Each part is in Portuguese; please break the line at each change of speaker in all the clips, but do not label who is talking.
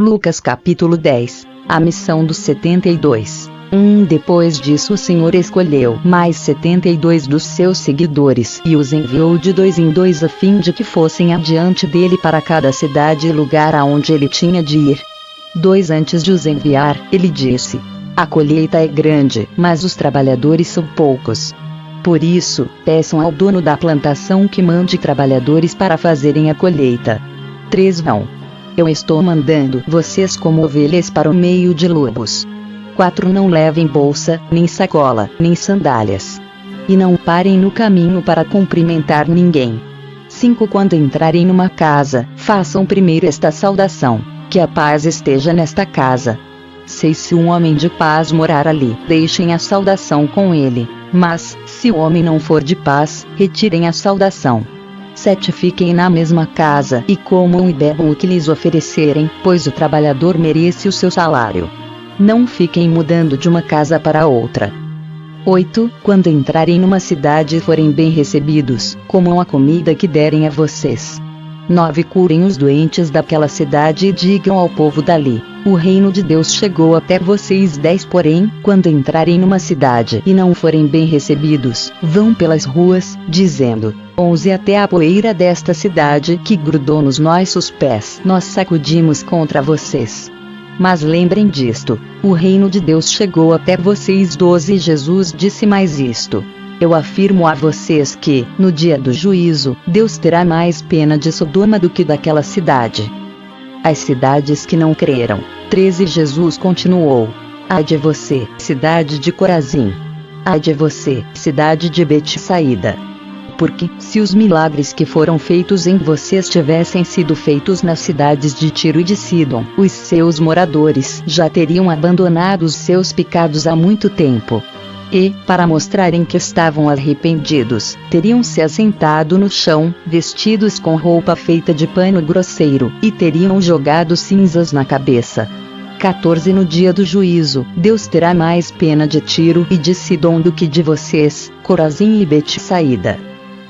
Lucas capítulo 10. A missão dos 72. Depois disso o Senhor escolheu mais 72 dos seus seguidores e os enviou de 2 em 2 a fim de que fossem adiante dele para cada cidade e lugar aonde ele tinha de ir. 2 Antes de os enviar, ele disse: a colheita é grande, mas os trabalhadores são poucos. Por isso, peçam ao dono da plantação que mande trabalhadores para fazerem a colheita. 3 Vão. Eu estou mandando vocês como ovelhas para o meio de lobos. 4 Não levem bolsa, nem sacola, nem sandálias. E não parem no caminho para cumprimentar ninguém. 5 Quando entrarem numa casa, façam primeiro esta saudação: que a paz esteja nesta casa. 6 Se um homem de paz morar ali, deixem a saudação com ele. Mas, se o homem não for de paz, retirem a saudação. 7 Fiquem na mesma casa e comam e bebam o que lhes oferecerem, pois o trabalhador merece o seu salário. Não fiquem mudando de uma casa para outra. 8 Quando entrarem numa cidade e forem bem recebidos, comam a comida que derem a vocês. 9 Curem os doentes daquela cidade e digam ao povo dali: o reino de Deus chegou até vocês. 10 Porém, quando entrarem numa cidade e não forem bem recebidos, vão pelas ruas, dizendo: 11 Até a poeira desta cidade que grudou nos nossos pés nós sacudimos contra vocês. Mas lembrem disto: o reino de Deus chegou até vocês. 12 Jesus disse mais isto: eu afirmo a vocês que, no dia do juízo, Deus terá mais pena de Sodoma do que daquela cidade. As cidades que não creram. 13 Jesus continuou: ai de você, cidade de Corazim! Ai de você, cidade de Betsaída! Porque, se os milagres que foram feitos em vocês tivessem sido feitos nas cidades de Tiro e de Sidom, os seus moradores já teriam abandonado os seus pecados há muito tempo. E, para mostrarem que estavam arrependidos, teriam se assentado no chão, vestidos com roupa feita de pano grosseiro, e teriam jogado cinzas na cabeça. 14 No dia do juízo, Deus terá mais pena de Tiro e de Sidom do que de vocês, Corazim e Betsaída.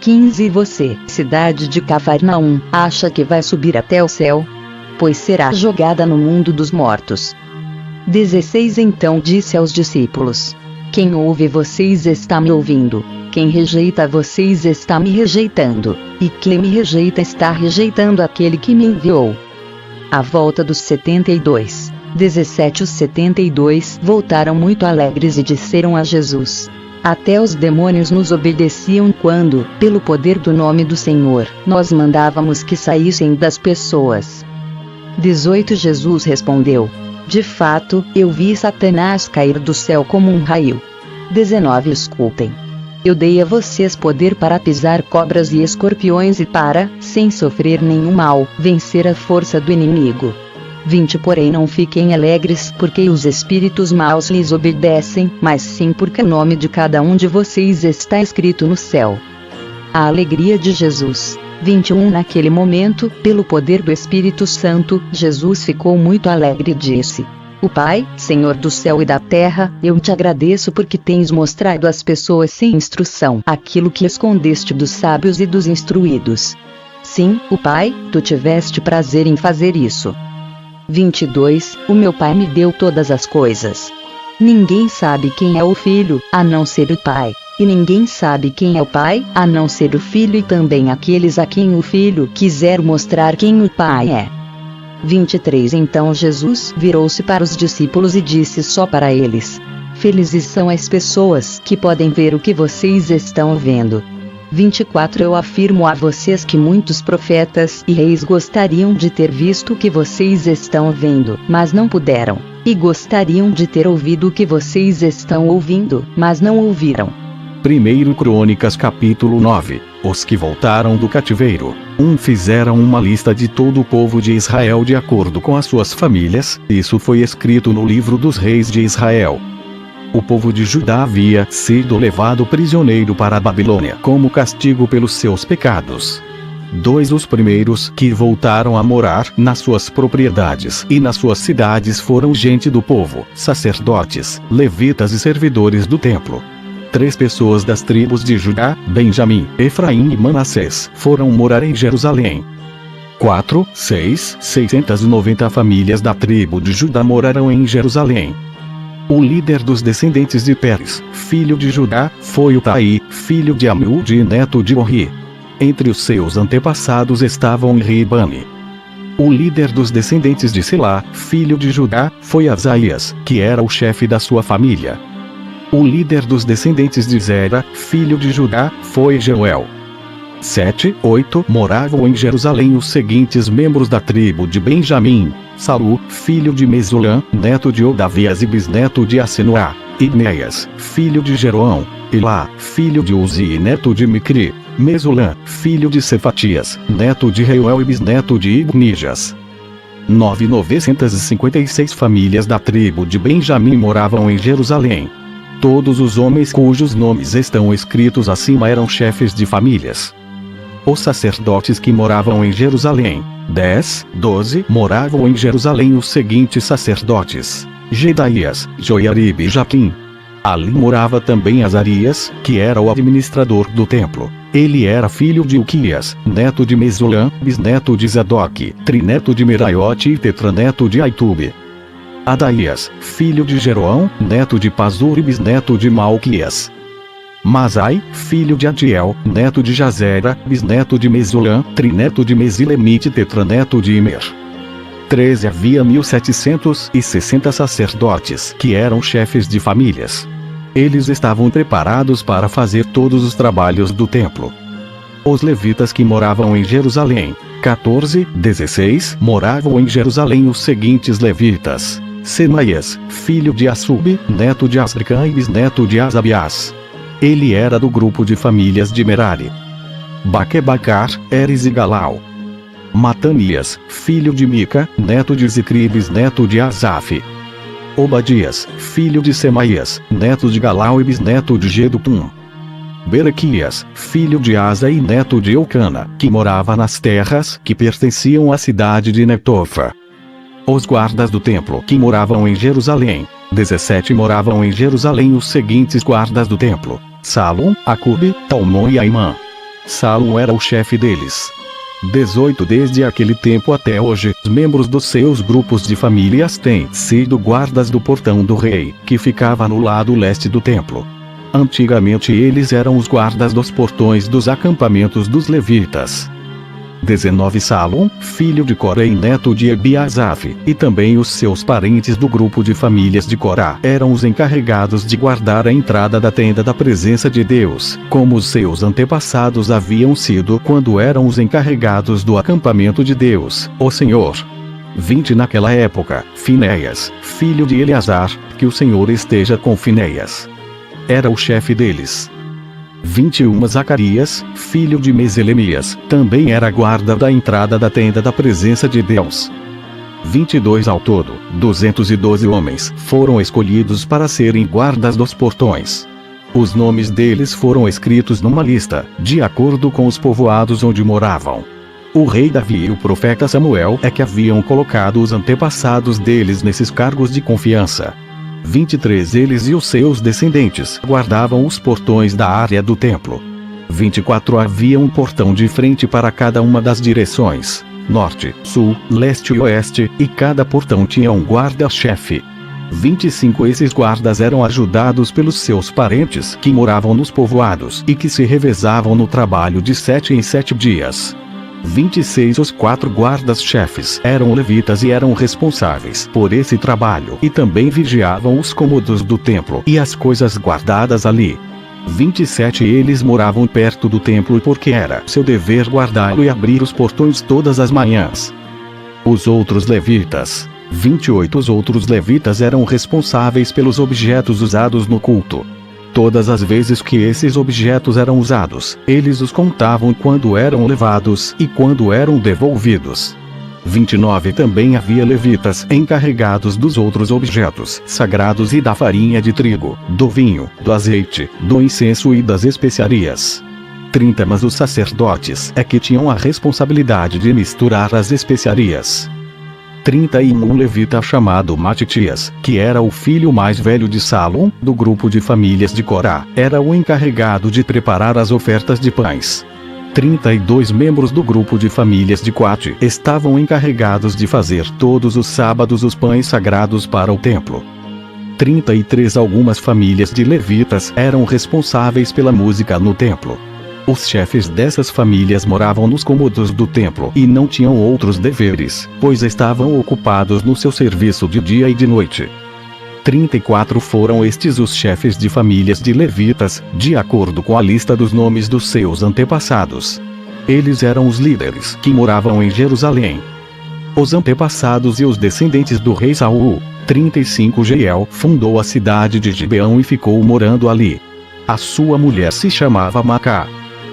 15 Você, cidade de Cafarnaum, acha que vai subir até o céu? Pois será jogada no mundo dos mortos. 16 Então disse aos discípulos: quem ouve vocês está me ouvindo, quem rejeita vocês está me rejeitando, e quem me rejeita está rejeitando aquele que me enviou. A volta dos 72. 17 Os 72 voltaram muito alegres e disseram a Jesus: até os demônios nos obedeciam quando, pelo poder do nome do Senhor, nós mandávamos que saíssem das pessoas. 18 Jesus respondeu: de fato, eu vi Satanás cair do céu como um raio. 19 Escutem. Eu dei a vocês poder para pisar cobras e escorpiões e para, sem sofrer nenhum mal, vencer a força do inimigo. 20 Porém não fiquem alegres porque os espíritos maus lhes obedecem, mas sim porque o nome de cada um de vocês está escrito no céu. A alegria de Jesus. 21 Naquele momento, pelo poder do Espírito Santo, Jesus ficou muito alegre e disse: o Pai, Senhor do céu e da terra, eu te agradeço porque tens mostrado às pessoas sem instrução aquilo que escondeste dos sábios e dos instruídos. Sim, o Pai, tu tiveste prazer em fazer isso. 22 O meu Pai me deu todas as coisas. Ninguém sabe quem é o Filho, a não ser o Pai. E ninguém sabe quem é o Pai, a não ser o Filho e também aqueles a quem o Filho quiser mostrar quem o Pai é. 23 Então Jesus virou-se para os discípulos e disse só para eles: felizes são as pessoas que podem ver o que vocês estão vendo. 24 Eu afirmo a vocês que muitos profetas e reis gostariam de ter visto o que vocês estão vendo, mas não puderam, e gostariam de ter ouvido o que vocês estão ouvindo, mas não ouviram.
1 Crônicas capítulo 9. Os que voltaram do cativeiro. Fizeram uma lista de todo o povo de Israel de acordo com as suas famílias, isso foi escrito no livro dos reis de Israel. O povo de Judá havia sido levado prisioneiro para a Babilônia como castigo pelos seus pecados. 2 Os primeiros que voltaram a morar nas suas propriedades e nas suas cidades foram gente do povo, sacerdotes, levitas e servidores do templo. 3 pessoas das tribos de Judá, Benjamim, Efraim e Manassés foram morar em Jerusalém. 4, 6, 690 famílias da tribo de Judá moraram em Jerusalém. O líder dos descendentes de Pérez, filho de Judá, foi Utai, filho de Amiúde e neto de Orri. Entre os seus antepassados estavam Ribane. O líder dos descendentes de Selá, filho de Judá, foi Asaías, que era o chefe da sua família. O líder dos descendentes de Zera, filho de Judá, foi Jeuel. 7, 8 moravam em Jerusalém os seguintes membros da tribo de Benjamim: Salu, filho de Mesulam, neto de Odavias e bisneto de Asenuá; Ibneias, filho de Jeroão; Elá, filho de Uzi e neto de Micri; Mesulam, filho de Cefatias, neto de Reuel e bisneto de Ibnijas. 956 famílias da tribo de Benjamim moravam em Jerusalém. Todos os homens cujos nomes estão escritos acima eram chefes de famílias. Os sacerdotes que moravam em Jerusalém, 10, 12 moravam em Jerusalém os seguintes sacerdotes: Jedaías, Joiarib e Jaquim. Ali morava também Azarias, que era o administrador do templo. Ele era filho de Uquias, neto de Mesulam, bisneto de Zadok, trineto de Meraiote e tetraneto de Aitube. Adaías, filho de Jeroão, neto de Pazur e bisneto de Malquias. Masai, filho de Adiel, neto de Jazera, bisneto de Mesulam, trineto de Mesilemite e tetraneto de Imer. 13 Havia 1760 sacerdotes que eram chefes de famílias. Eles estavam preparados para fazer todos os trabalhos do templo. Os levitas que moravam em Jerusalém, 14, 16 moravam em Jerusalém os seguintes levitas: Semaías, filho de Assub, neto de Asricã e bisneto de Asabias. Ele era do grupo de famílias de Merari. Baquebacar, Eres e Galau. Matanias, filho de Mica, neto de Zicri e bisneto de Asaf. Obadias, filho de Semaías, neto de Galau e bisneto de Gedutum. Berequias, filho de Asa e neto de Eucana, que morava nas terras que pertenciam à cidade de Netofa. Os guardas do templo que moravam em Jerusalém, 17 moravam em Jerusalém os seguintes guardas do templo: Salum, Acube, Talmon e Aimã. Salum era o chefe deles. 18 Desde aquele tempo até hoje, os membros dos seus grupos de famílias têm sido guardas do portão do rei, que ficava no lado leste do templo. Antigamente eles eram os guardas dos portões dos acampamentos dos levitas. 19 Salom, filho de Coré e neto de Ebiasaf, e também os seus parentes do grupo de famílias de Corá eram os encarregados de guardar a entrada da tenda da presença de Deus, como os seus antepassados haviam sido quando eram os encarregados do acampamento de Deus, o Senhor. 20 Naquela época, Finéias, filho de Eleazar, que o Senhor esteja com Finéias, era o chefe deles. 21 Zacarias, filho de Meselemias, também era guarda da entrada da tenda da presença de Deus. 22 Ao todo, 212 homens foram escolhidos para serem guardas dos portões. Os nomes deles foram escritos numa lista, de acordo com os povoados onde moravam. O rei Davi e o profeta Samuel é que haviam colocado os antepassados deles nesses cargos de confiança. 23 Eles e os seus descendentes guardavam os portões da área do templo. 24 Havia um portão de frente para cada uma das direções: norte, sul, leste e oeste, e cada portão tinha um guarda-chefe. 25 Esses guardas eram ajudados pelos seus parentes que moravam nos povoados e que se revezavam no trabalho de 7 em 7 dias. 26 Os 4 guardas-chefes eram levitas e eram responsáveis por esse trabalho e também vigiavam os cômodos do templo e as coisas guardadas ali. 27 Eles moravam perto do templo porque era seu dever guardá-lo e abrir os portões todas as manhãs. Os outros levitas. 28 Os outros levitas eram responsáveis pelos objetos usados no culto. Todas as vezes que esses objetos eram usados, eles os contavam quando eram levados e quando eram devolvidos. 29 Também havia levitas encarregados dos outros objetos sagrados e da farinha de trigo, do vinho, do azeite, do incenso e das especiarias. 30 Mas os sacerdotes é que tinham a responsabilidade de misturar as especiarias. 31 Um levita chamado Matitias, que era o filho mais velho de Salom, do grupo de famílias de Corá, era o encarregado de preparar as ofertas de pães. 32 membros do grupo de famílias de Coate estavam encarregados de fazer todos os sábados os pães sagrados para o templo. 33 Algumas famílias de levitas eram responsáveis pela música no templo. Os chefes dessas famílias moravam nos cômodos do templo e não tinham outros deveres, pois estavam ocupados no seu serviço de dia e de noite. 34 foram estes os chefes de famílias de levitas, de acordo com a lista dos nomes dos seus antepassados. Eles eram os líderes que moravam em Jerusalém. Os antepassados e os descendentes do rei Saul. 35 Jeiel fundou a cidade de Gibeão e ficou morando ali. A sua mulher se chamava Macá.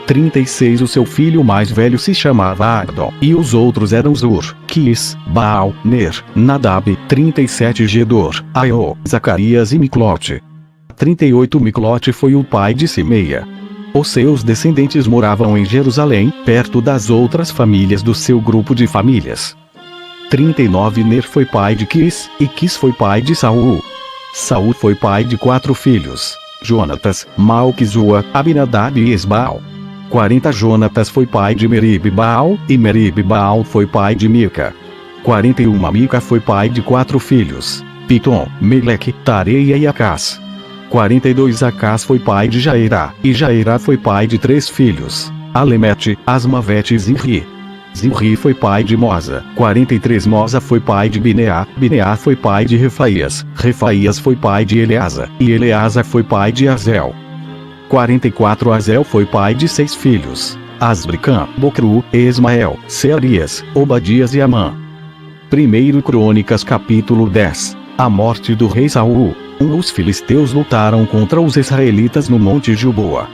36 O seu filho mais velho se chamava Abdon, e os outros eram Zur, Quis, Baal, Ner, Nadab. 37 Gedor, Aiô, Zacarias e Miclote. 38 Miclote foi o pai de Simeia. Os seus descendentes moravam em Jerusalém, perto das outras famílias do seu grupo de famílias. 39 Ner foi pai de Quis, e Quis foi pai de Saul. Saul foi pai de 4 filhos: Jonatas, Malquizua, Abinadab e Esbaal. 40 Jonatas foi pai de Merib-Baal, e Merib-Baal foi pai de Mica. 41 Mica foi pai de 4 filhos: Pitom, Meleque, Tareia e Acás. 42 Acás foi pai de Jairá, e Jairá foi pai de 3 filhos: Alemete, Asmavete e Zinri. Zinri foi pai de Moza. 43 Moza foi pai de Bineá, Bineá foi pai de Refaías, Refaías foi pai de Eleasa, e Eleasa foi pai de Azel. 44 Azel foi pai de 6 filhos: Asbricam, Bocru, Esmael, Searias, Obadias e Amã. 1 Crônicas capítulo 10. A morte do rei Saul. Os filisteus lutaram contra os israelitas no monte Gilboa.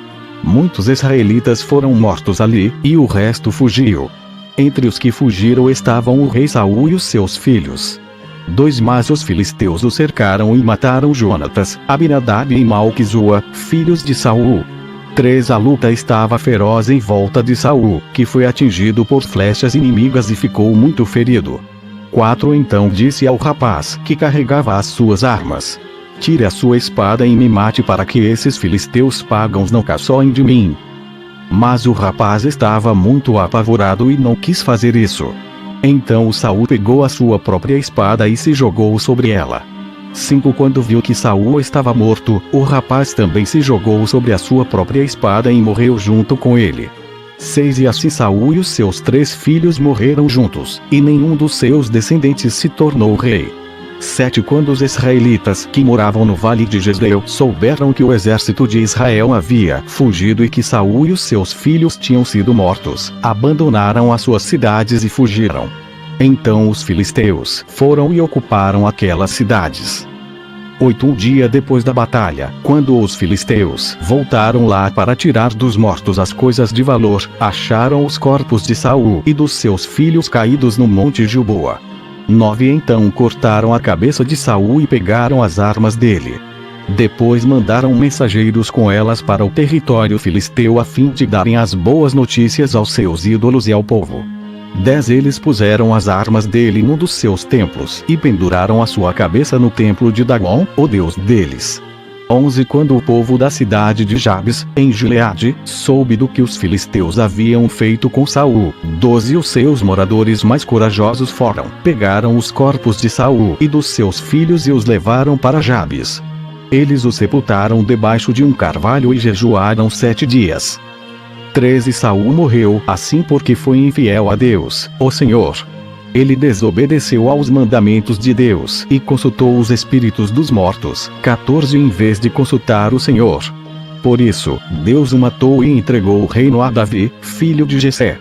Muitos israelitas foram mortos ali, e o resto fugiu. Entre os que fugiram estavam o rei Saul e os seus filhos. 2 Mas os filisteus o cercaram e mataram Jonatas, Abinadab e Malquizua, filhos de Saul. 3 A luta estava feroz em volta de Saul, que foi atingido por flechas inimigas e ficou muito ferido. 4 Então disse ao rapaz que carregava as suas armas: Tire a sua espada e me mate, para que esses filisteus pagãos não caçoem de mim. Mas o rapaz estava muito apavorado e não quis fazer isso. Então Saul pegou a sua própria espada e se jogou sobre ela. 5 Quando viu que Saul estava morto, o rapaz também se jogou sobre a sua própria espada e morreu junto com ele. 6 E assim Saul e os seus 3 filhos morreram juntos, e nenhum dos seus descendentes se tornou rei. 7 Quando os israelitas que moravam no vale de Jezreel souberam que o exército de Israel havia fugido e que Saul e os seus filhos tinham sido mortos, abandonaram as suas cidades e fugiram. Então os filisteus foram e ocuparam aquelas cidades. 8 Um dia depois da batalha, quando os filisteus voltaram lá para tirar dos mortos as coisas de valor, acharam os corpos de Saul e dos seus filhos caídos no monte Gilboa. 9 Então cortaram a cabeça de Saul e pegaram as armas dele. Depois mandaram mensageiros com elas para o território filisteu a fim de darem as boas notícias aos seus ídolos e ao povo. 10 Eles puseram as armas dele num dos seus templos e penduraram a sua cabeça no templo de Dagon, o deus deles. 11 Quando o povo da cidade de Jabes, em Gileade, soube do que os filisteus haviam feito com Saul, 12 Os seus moradores mais corajosos foram, pegaram os corpos de Saul e dos seus filhos e os levaram para Jabes. Eles os sepultaram debaixo de um carvalho e jejuaram 7 dias. 13 Saul morreu assim porque foi infiel a Deus, o Senhor. Ele desobedeceu aos mandamentos de Deus e consultou os espíritos dos mortos. 14 Em vez de consultar o Senhor. Por isso, Deus o matou e entregou o reino a Davi, filho de Jessé.